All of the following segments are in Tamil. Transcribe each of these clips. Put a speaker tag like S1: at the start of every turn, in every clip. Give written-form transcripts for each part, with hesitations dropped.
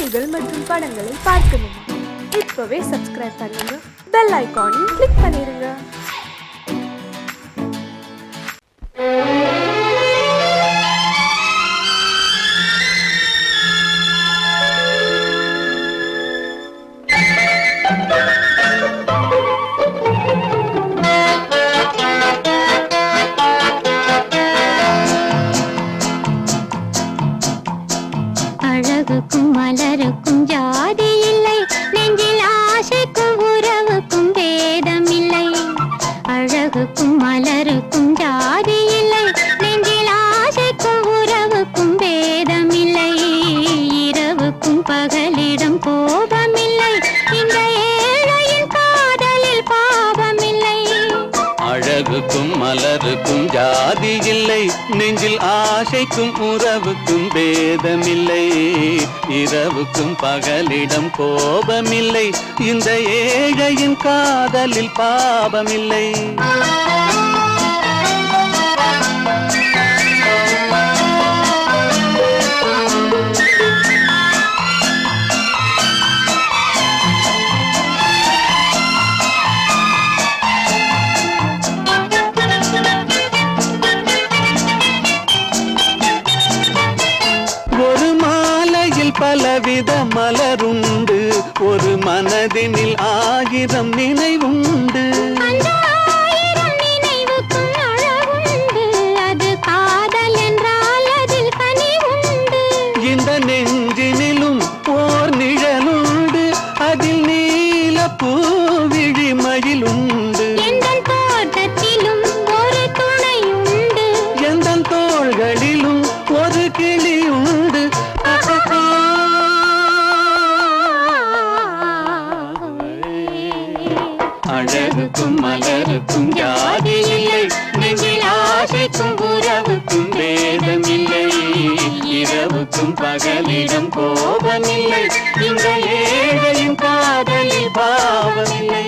S1: பாடல்கள் மற்றும் படங்களை பார்க்கணுமா? இப்பவே சப்ஸ்கிரைப் பண்ணுங்க, பெல் ஐகானையும் கிளிக் பண்ணிருங்க.
S2: அழகுக்கும் மலருக்கும் ஜாதி இல்லை, நெஞ்சில் ஆசைக்கும் உறவுக்கும் பேதம் இல்லை. அழகுக்கும் மலருக்கும் ஜாதி இல்லை, நெஞ்சில் ஆசைக்கும் உறவுக்கும் பேதம் இல்லை. இரவுக்கும் பகலிடம் கோபம் இல்லை, இந்த ஏழையின் காதலில் பாவம் இல்லை.
S3: அழகுக்கும் மலருக்கும் ஜாதி இல்லை, நெஞ்சில் ஆசைக்கும் உறவுக்கும் பேதமில்லை. இரவுக்கும் பகலிடம் கோபமில்லை, இந்த ஏழையின் காதலில் பாவமில்லை. பலவித மலருண்டு, ஒரு மனதினில் 1000 நினைவுண்டு.
S2: அந்த 1000 நினைவுக்கும் அழகுண்டு, அது காதல் என்றால் அதில் கனிவுண்டு.
S3: இந்த நெஞ்சினிலும் ஓர் நிழலுண்டு, அதில் நீல பூவிழிமயிலுண்டு.
S2: எந்தன் தோட்டத்திலும் ஒரு துணையுண்டு,
S3: எந்தன் தோள்களிலும் ஒரு கிளியுண்டு. அழகுக்கும் மலருக்கும் ஜாதி இல்லை, நெஞ்சில் ஆசைக்கும் உறவுக்கும் பேதமில்லை. இரவுக்கும் பகலிடம் கோபமில்லை, இந்த ஏழையின் காதலில் பாவமில்லை.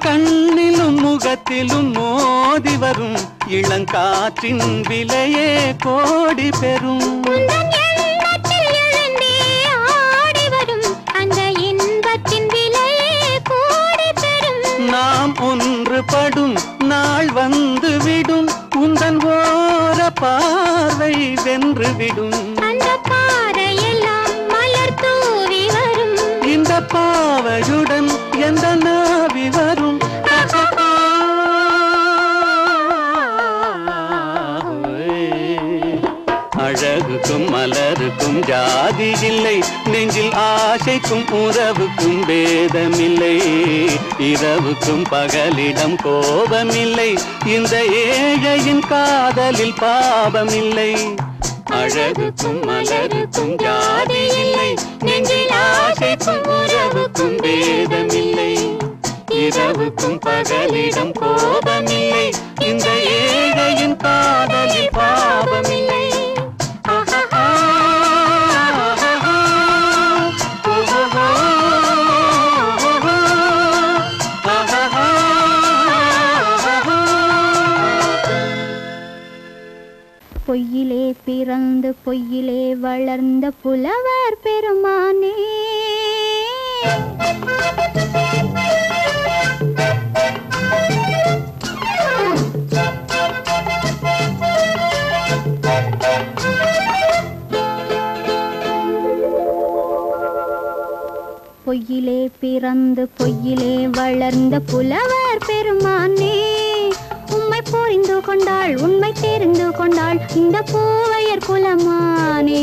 S3: கண்ணிலும் முகத்திலும் மோதி வரும் இளங்காற்றின் விலையே கோடி பெறும். நாம் ஒன்றுபடும் நாள் வந்து விடும், உந்தன் ஓர பார்வை வென்றுவிடும்.
S2: அந்த பாறையெல்லாம் மலர் தூவி வரும்,
S3: இந்த பாவையுடன் எந்த நாவி வரும். அழகுக்கும் மலருக்கும் ஜாதி இல்லை, நெஞ்சில் ஆசைக்கும் உறவுக்கும் பேதமில்லை. இரவுக்கும் பகலிடம் கோபமில்லை, இந்த ஏழையின் காதலில் பாவமில்லை. அழகுக்கும் மலருக்கும் ஜாதி இல்லை, நெஞ்சில் ஆசைக்கும் உறவுக்கும் பேதமில்லை. இரவுக்கும் பகலிடம் கோபமில்லை, இந்த ஏழையின் காதலில் பாவமில்லை.
S2: பொய்யிலே பிறந்து பொய்யிலே வளர்ந்த புலவர் பெருமானே, பொய்யிலே பிறந்து பொய்யிலே வளர்ந்த புலவர் பெருமானே, உம்மை புரிந்து கொண்டாள் உண்மை தெரிந்து கொண்டாள் இந்த பூவையர் குலமானே.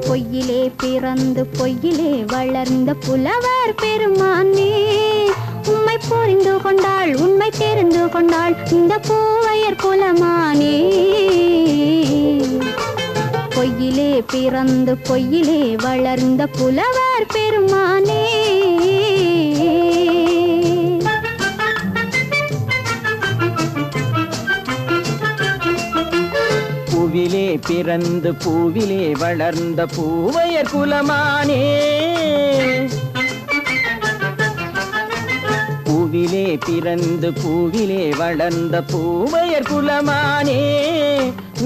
S2: பொய்யிலே பிறந்து பொய்யிலே வளர்ந்த புலவர் பெருமானே, உம்மை புரிந்து கொண்டாள் உண்மை தெரிந்து கொண்டாள் இந்த பூவையர் குலமானே. பொய்யிலே பிறந்து பொய்யிலே வளர்ந்த புலவர் பெருமானே.
S4: பிறந்து பூவிலே வளர்ந்த பூவையர் குலமானே. பூவிலே பிறந்து பூவிலே வளர்ந்த பூவையர் குலமானே.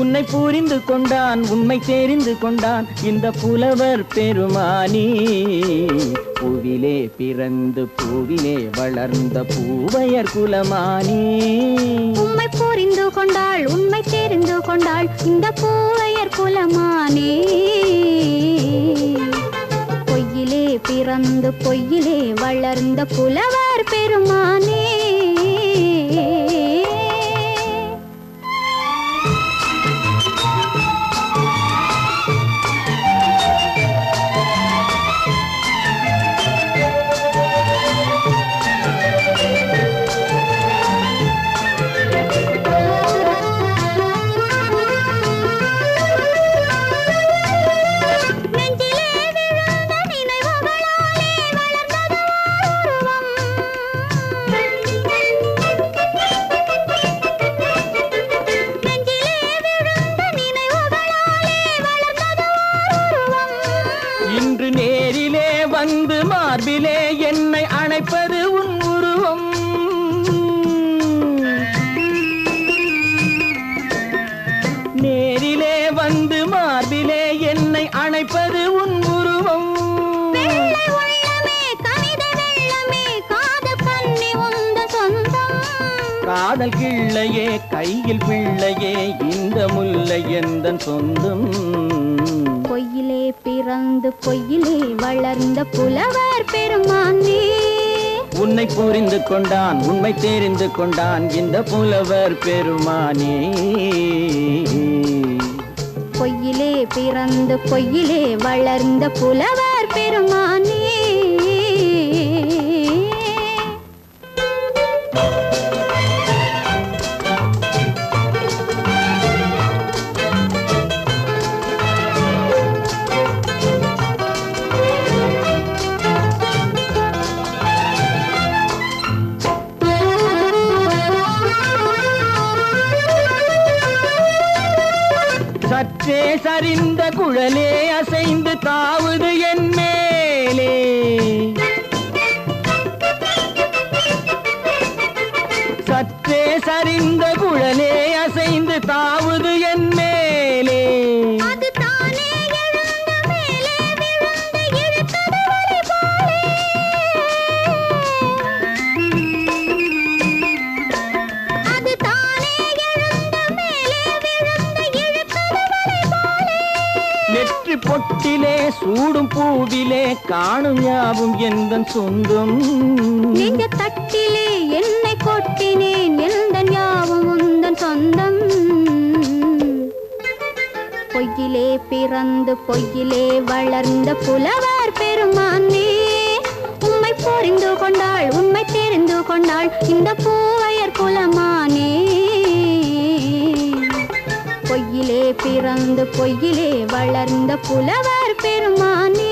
S4: உன்னை புரிந்து கொண்டான் உண்மை தெரிந்து கொண்டான் இந்த புலவர் பெருமானே. பூவிலே பிறந்து பூவிலே வளர்ந்த பூவையர் குலமானே.
S2: உண்மை புரிந்து கொண்டாள் உண்மை தெரிந்து கொண்டாள் இந்த பூவையர் குலமானே. பொய்யிலே பிறந்து பொய்யிலே வளர்ந்த புலவர் பெருமானே.
S4: இன்று நேரிலே வந்து மார்பிலே என்னை அணைப்பது உன் உருவம். நேரிலே வந்து மார்பிலே என்னை அணைப்பது உன் உருவம். காதல் கிள்ளையே கையில் பிள்ளையே இந்த முல்லை எந்தன் சொந்தம்.
S2: பொய்யிலே பிறந்து பொய்யிலே வளர்ந்த புலவர் பெருமானே.
S4: உன்னை புரிந்து கொண்டான் உண்மை தெரிந்து கொண்டான் இந்த புலவர் பெருமானே.
S2: பொய்யிலே பிறந்து பொய்யிலே வளர்ந்த புலவர் பெருமானே.
S4: சற்றே சரிந்த குழலே அசைந்து தாவுது என் மேலே. சற்றே சரிந்த குழலே அசைந்து தாவுது என் மேலே. நெற்றி பொட்டிலே சூடும் பூவிலே காணும் யாவும் எந்தன் சொந்தம்.
S2: நெஞ்ச தட்டிலே என்னை கொட்டினேன் எந்தன் யாவும் உந்தன் சொந்தம். பொய்யிலே பிறந்து பொய்யிலே வளர்ந்த புலவர் பெருமானே. உண்மை புரிந்து கொண்டாள் உண்மை தெரிந்து கொண்டாள் இந்த பூவையர் குலமானே. பொய்யிலே பிறந்து பொய்யிலே வளர்ந்த புலவர் பெருமானே.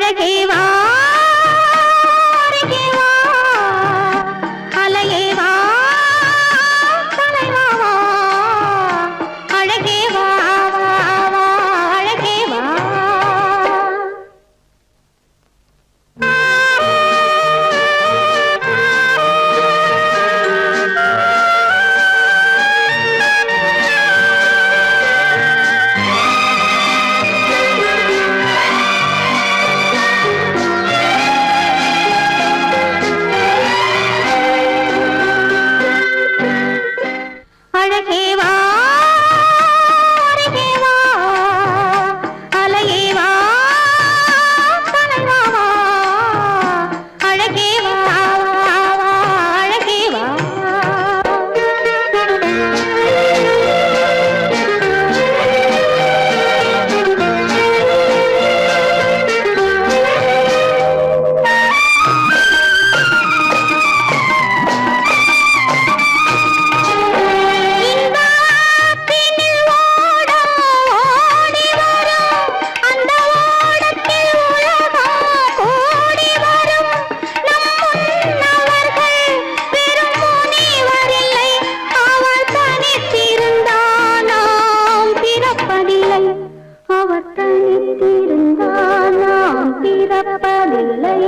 S2: அழகே வா அருகே வா அலையே வா தலைவா வா அழகே வா வா வா அழகே வா அழகே வா அருகே வா அலையே வா தலைவா வா அழகே வா வா வா அழகே வா அவர் தனித்திருந்தால் நாம் பிறப்பதில்லை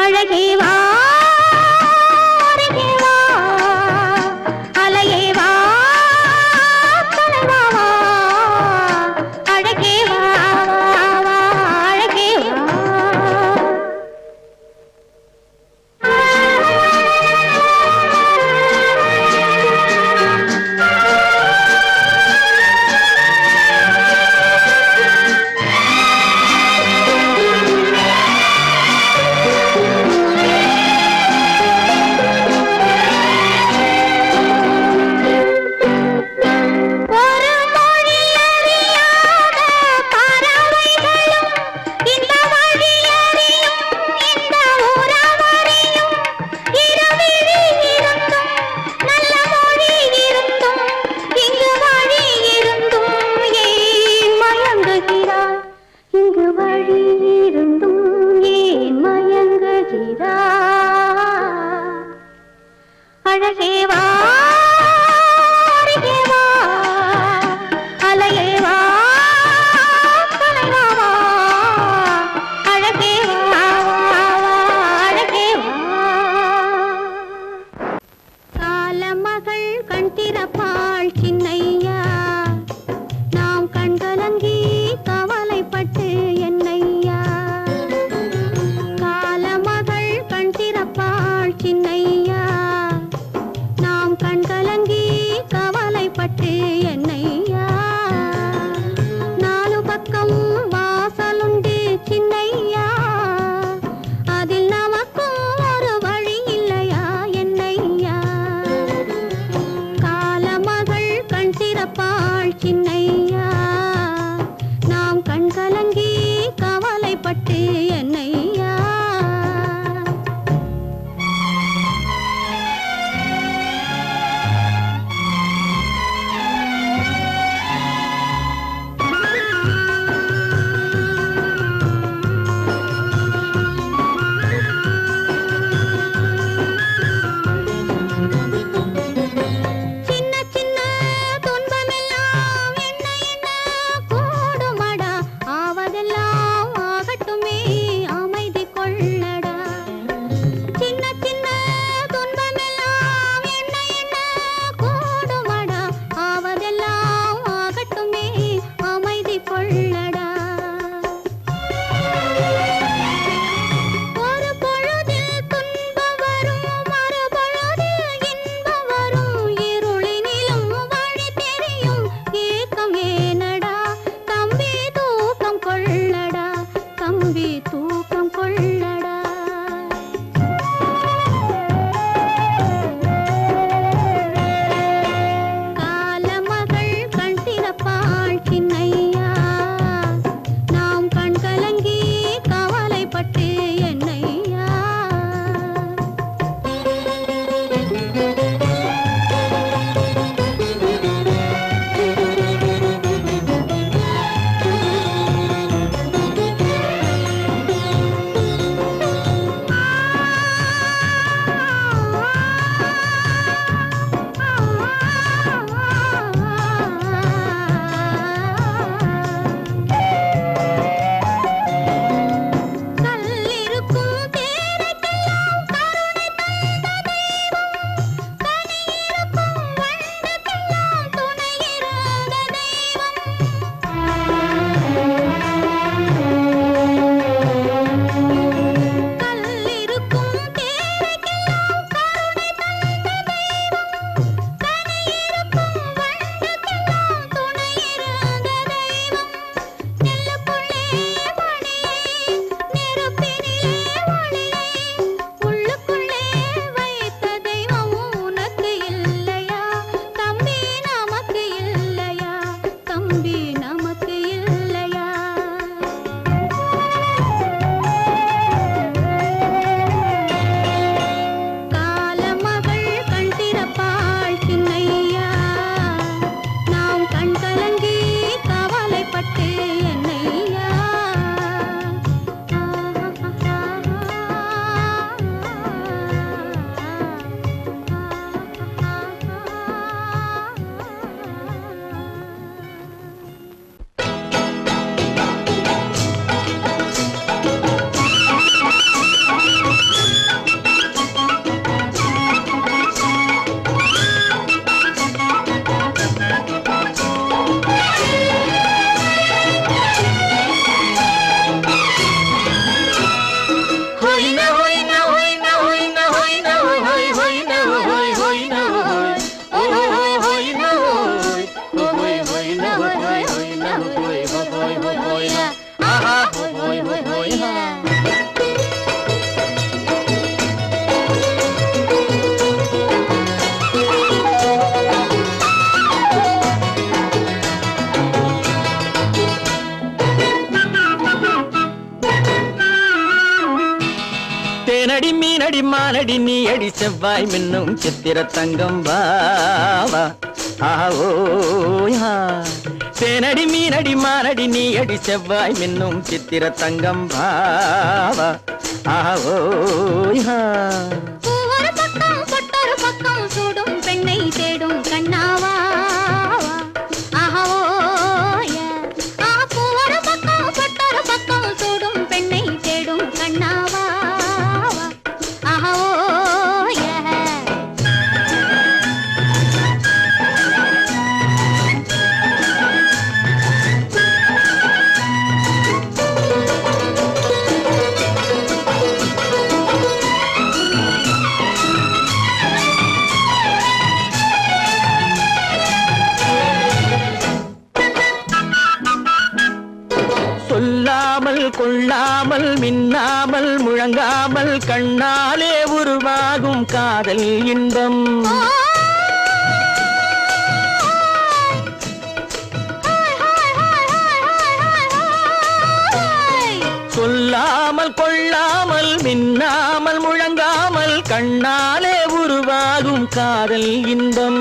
S2: அழகே வா அருகே வா அலையே வா தலைவா வா அழகே வா வா வா அழகே வா ஒரு மொழி அறியாத பறவைகளும் இந்த வழி அறியும் இந்த உறவறியும் இருவிழி இருந்தும் நல்ல மொழி இருந்தும் இங்கு வழி இருந்தும் ஏன் மயங்குகிறாய் இங்கு வழி இருந்தும் ஏன் மயங்குகிறாய் அழகே வா அருகே வா அலையே வா தலைவா வா அழகே வா வா வா அழகே வா காலமகள் கண் திறப்பாள் சின்னையா நாம் கண்கலங்கி கவலைப்பட்டு என்னையா காலமகள் கண் திறப்பாள் சின்னையா நாம் கண்கலங்கி கவலைப்பட்டு என்னையா நாலு பக்கம் வாசலுண்டு சின்னையா அதில் நமக்கும் ஒரு வழி இல்லையா என்னையா காலமகள் கண் திறப்பாள் சின்னையா நாம் கண்கலங்கி கவலைப்பட்டு என்னையா சின்ன சின்ன துன்பமெல்லாம் என்ன என்ன கூடுமடா ஆவதெல்லாம் ஆகட்டுமே அமைதி
S4: தேனடி மீனடி மானடி நீ அடி செவ்வாய் மின்னும் சித்திர தங்கம் வாவா ஆவோயா தேனடி மீனடி மானடி நீ அடி செவ்வாய் மின்னும் சித்திர தங்கம் வாவா ஆவோயா
S2: ஒரு பக்கம் பொட்டொரு பக்கம் சூடும் பெண்ணை தேடும் கண்ணாவா ஒரு பக்கம் பொட்டொரு பக்கம் சூடும் பெண்ணை தேடும் கண்ணாவா
S4: சொல்லாமல் கொள்ளாமல் மின்னாமல் முழங்காமல் கண்ணாலே உருவாகும் காதல் இன்பம் சொல்லாமல் கொள்ளாமல் மின்னாமல் முழங்காமல் கண்ணாலே உருவாகும் காதல் இன்பம்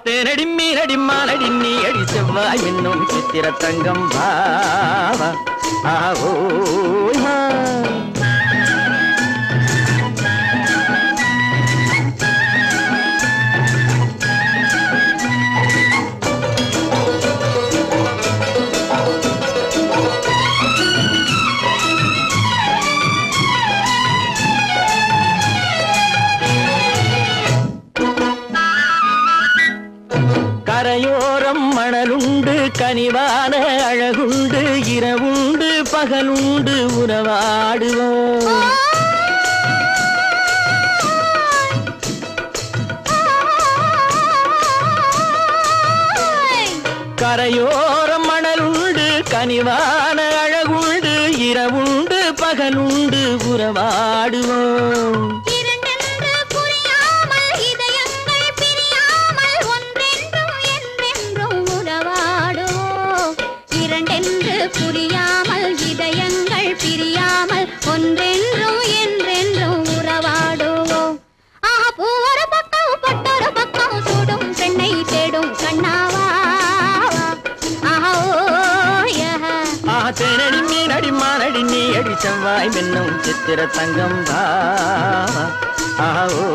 S4: தேனடி மீனடி மானடி நீ அடி செவ்வாய் என்னும் சித்திர தங்கம் பாவா ஆவோயா கரையோரம் மணலுண்டு கனிவான அழகுண்டு இரவுண்டு பகலுண்டு உறவாடுவோம் கரையோரம் மணலுண்டு கனிவான அழகுண்டு இரவுண்டு பகலுண்டு உறவாடுவோம்
S2: புரியாமல் இதயங்கள் பிரியாமல் ஒன்றென்றும் என்றென்றும் உறவாடுவோம் ஒரு பக்கம் பொட்டொரு பக்கம் சூடும் பெண்ணை தேடும் கண்ணாவா
S4: தேனடி மீனடி மானடி நீ அடி செவ்வாய் மின்னும் சித்திர தங்கம் ஆவோ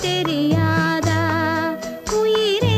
S2: தெரியாதா உயிரே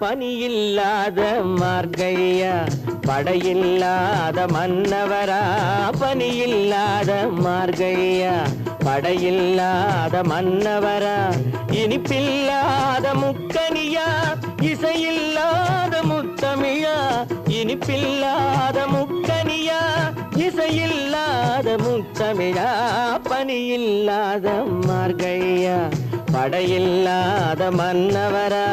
S4: பனியில்லாத மார்கழியா படையில்லாத மன்னவரா பனியில்லாத மார்கழியா படையில்லாத மன்னவரா இனிப்பில்லாத முக்கனியா இசையில்லாத முத்தமிழா இனிப்பில்லாத முக்கனியா இசையில்லாத முத்தமிழா பனியில்லாத மார்கழியா படையில்லாத மன்னவரா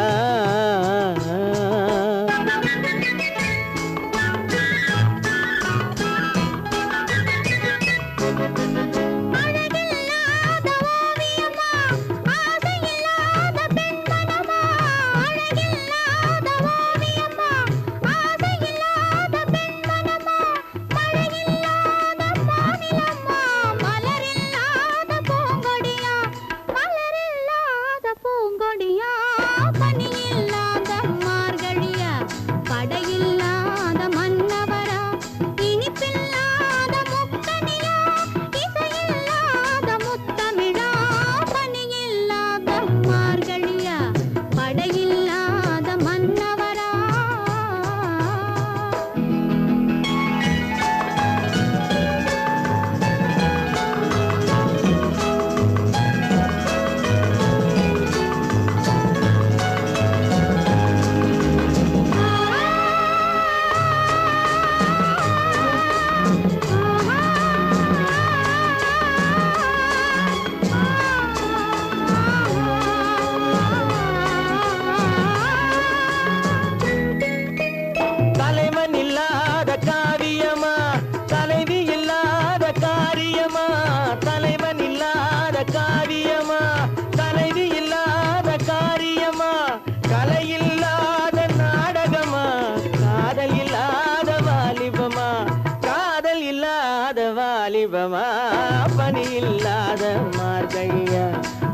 S4: பனியில்லாத மார்கழியா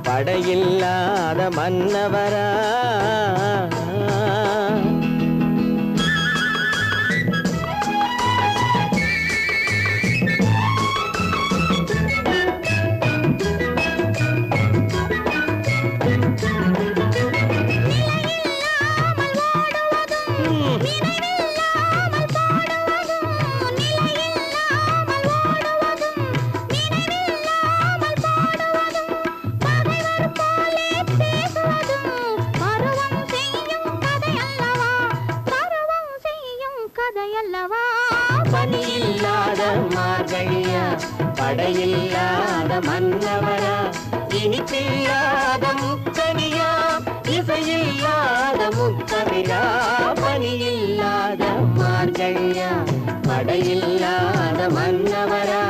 S4: படையில்லாத மன்னவரா பனியில்லாத மார்கழியா படையில்லாத மன்னவரா இனிப்பில்லாத முக்கனியா இசையில்லாத முத்தமிழா பனியில்லாத மார்கழியா படையில்லாத மன்னவரா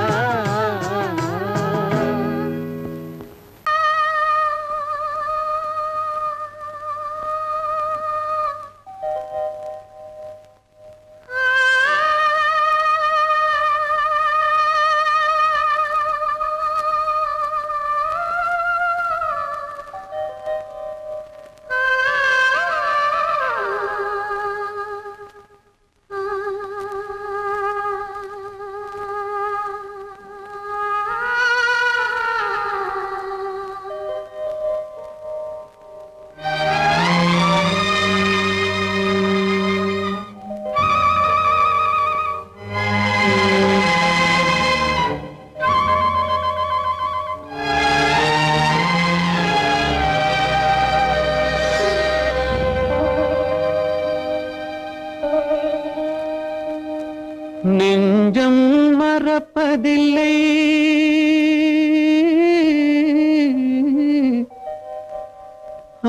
S4: நெஞ்சம் மறப்பதில்லை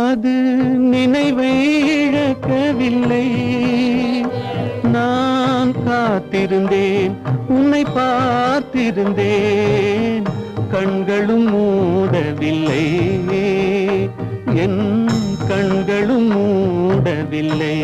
S4: அது நினைவை இழக்கவில்லை நான் காத்திருந்தேன் உன்னை பார்த்திருந்தேன் கண்களும் மூடவில்லை என் கண்களும் மூடவில்லை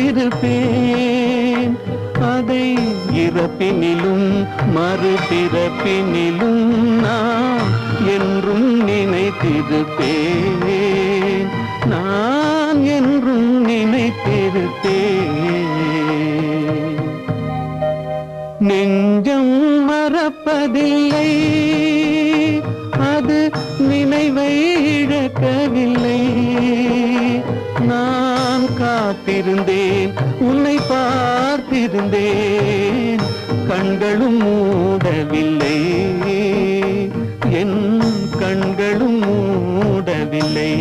S3: நினைத்திருப்பேன் அதை இறப்பினிலும் மறுபிறப்பினிலும் நான் என்றும் நினைத்திருப்பேன் நான் என்றும் நினைத்திருப்பேன் நெஞ்சம் மறப்பதில்லை அது நினைவை இழக்கவில்லை நான் காத்திருந்தேன் உன்னை பார்த்திருந்தேன் கண்களும் மூடவில்லை என் கண்களும் மூடவில்லை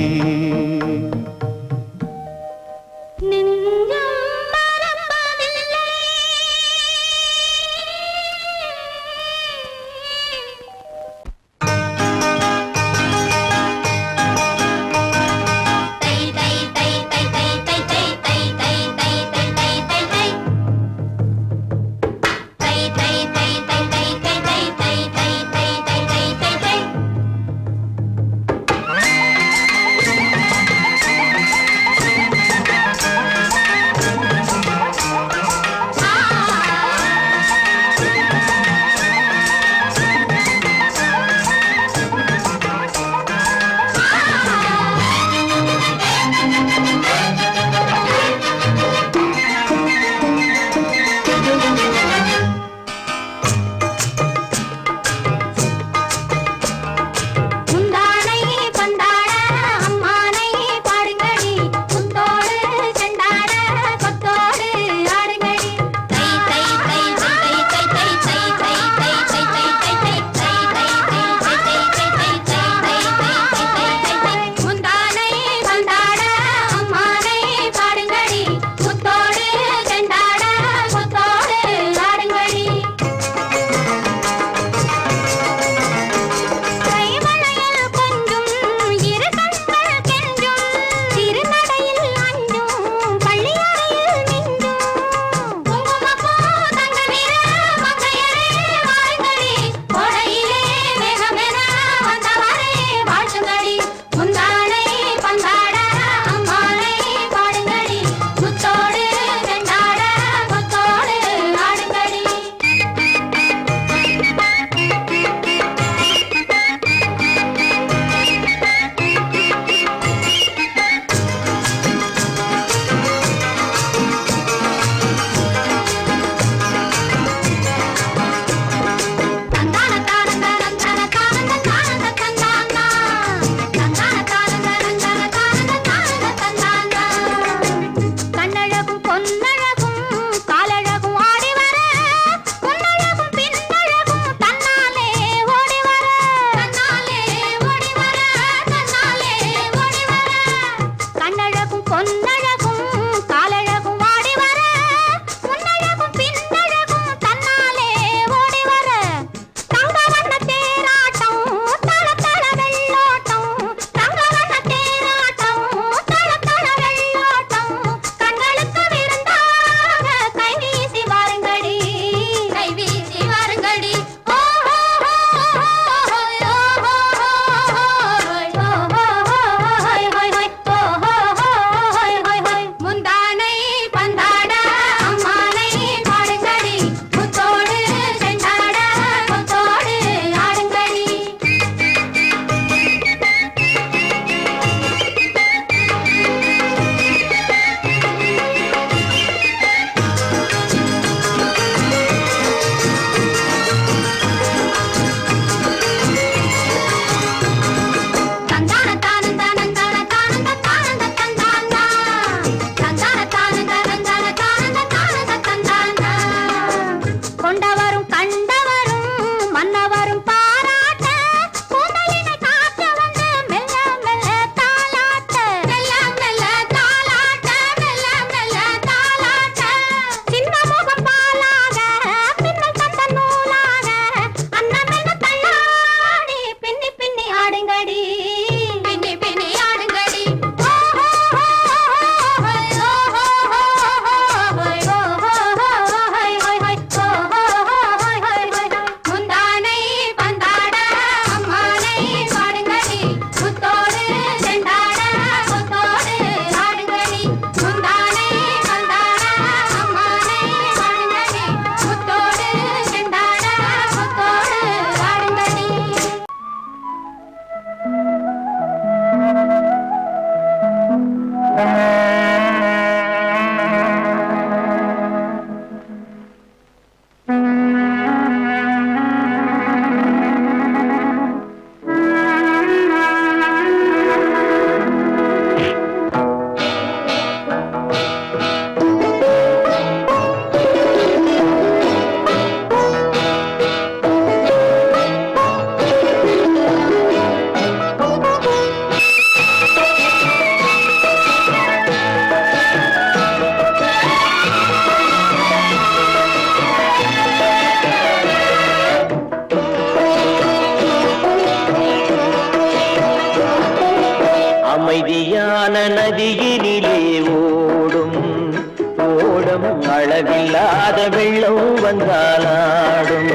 S4: அளவில்லாத வெள்ளம் வந்தாலாடும்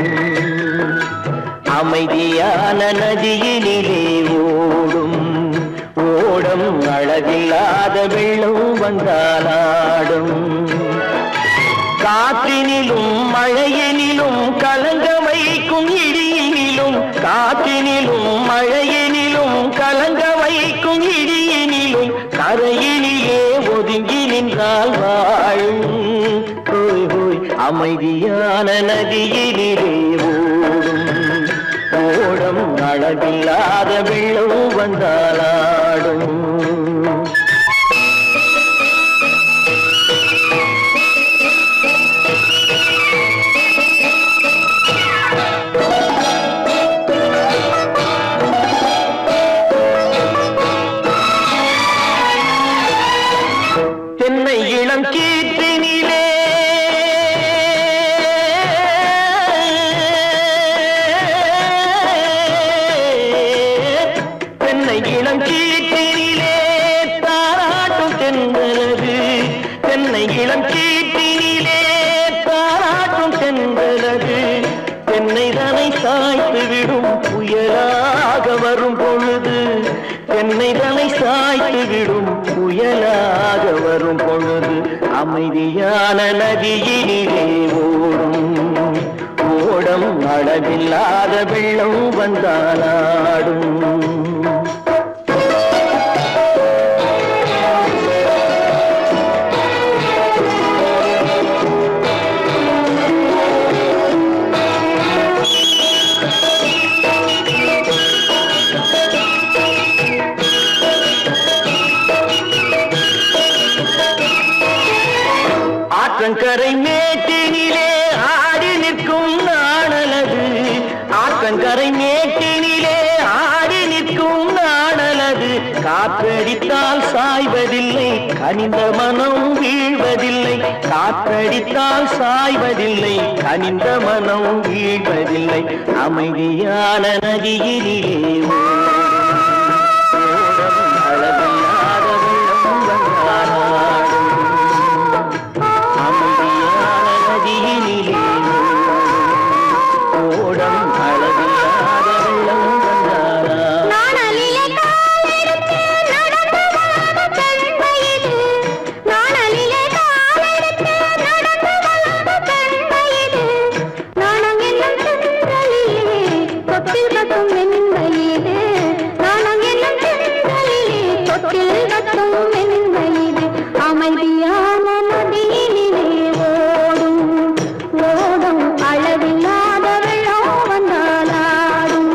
S4: அமைதியான நதியினிலே ஓடும் ஓடம் அளவில்லாத வெள்ளம் வந்தாலாடும் காற்றினிலும் மழையினிலும் கலங்க வைக்கும் இடியினிலும் காற்றினிலும் மழையினிலும் கலங்க வைக்கும் இடியினிலும் கரையினிலே ஒதுங்கி நின்றால் வாழும் ஹோய் ஹோய் அமைதியான நதியினிலே ஓடும் ஓடம் அளவில்லாத வெள்ளம் வந்தாலாடும் தென்னை இளம் கீற்றினிலே தென்னை இளம் கீற்றினிலே தாராட்டும் தென்றலது தென்னை இளம் கீற்றினிலே தாராட்டும் தென்றலது தென்னை தனை சாய்த்து விடும் புயலாக வரும் பொழுது தென்னை தனை சாய்த்து விடும் புயலாக வரும் பொழுது அமைதியான நதியினிலே ஓடும் ஓடம் அளவில்லாத வெள்ளம் வந்தாலாடும் ஆற்றங்கரை மேட்டினிலே ஆடி நிற்கும் நாணலது ஆற்றங்கரை மேட்டினிலே ஆடி நிற்கும் நாணலது காற்றடித்தால் சாய்வதில்லை கனிந்த மனம் வீழ்வதில்லை காற்றடித்தால் சாய்வதில்லை கனிந்த மனம் வீழ்வதில்லை அமைதியான நதியினிலே அளவில்லாத வெள்ளம் வந்தாலாடும் அமைதியான நதியினிலே ஓடம் அளவில்லாத வெள்ளம் வந்தாலாடும்
S2: அமைதியான நதியினிலே ஓடும் ஓடும் அளவில்லாத வெள்ளம் வந்தாலாடும்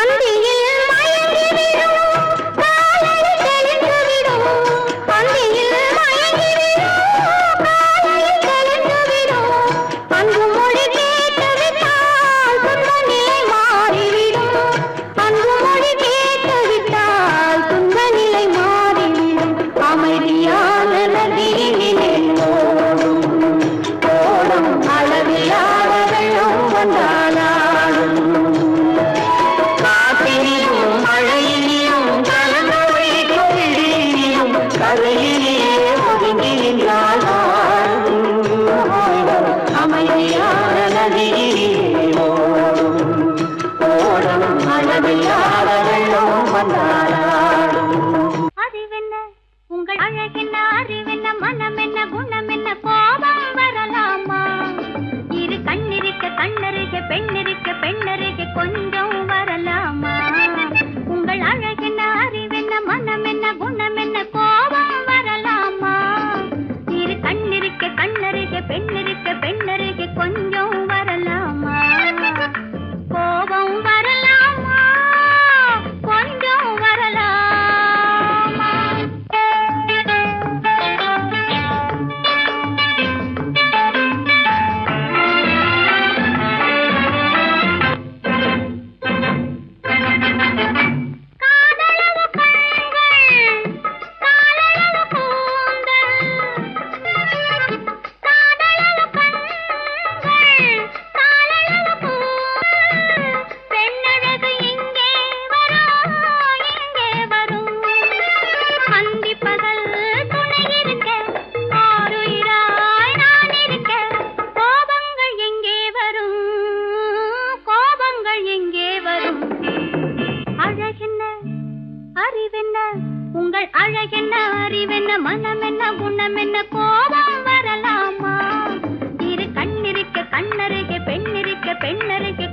S2: அந்தியில் மயங்கிவிடும் காலை தெளிந்துவிடும் அந்தியில் மயங்கிவிடும் காலை தெளிந்துவிடும் அன்பு மொழி கேட்டுவிட்டால் துன்ப நிலை மாறிவிடும் அன்பு மொழி கேட்டுவிட்டால் துன்ப நிலை மாறிவிடும் அமைதியான நதியினிலே ஓடும் ஓடும் அளவில்லாத வெள்ளம் வந்தாலாடும் காற்றினிலும் மழையினிலும் கலந்த வைக்கும் இடியினிலும் கரையிலே ஒதுங்கி நின்றால் அமைதியான நதியினிலே ஓடும் ஓடும் அளவில்லாத வெள்ளம் வந்தாலாடும்
S5: அறிவென்ன உங்கள் அழகென்ன அறிவென்ன மனம் என்ன குணம் என்ன கோபம் வரலாமா இரு கண்ணிருக்க கண்ணருக பெண்ணிருக்க பெண்ணருக கொஞ்சம் வரலாமா உங்கள் அழகென்ன அறிவென்ன மனம் என்ன குணம் என்ன கோபம் வரலாமா இரு கண்ணிருக்க கண்ணருக பெண்ணிருக்க பெண்ணருக கொஞ்சம் வரலாமா கோபம் வரலாமா கொஞ்சம் வரலாமா மனம் என்ன குணம் என்ன கோபம் வரலாமா இரு கண்ணிருக்க கண்ணருகே பெண்ணிருக்க பெண்ணருகே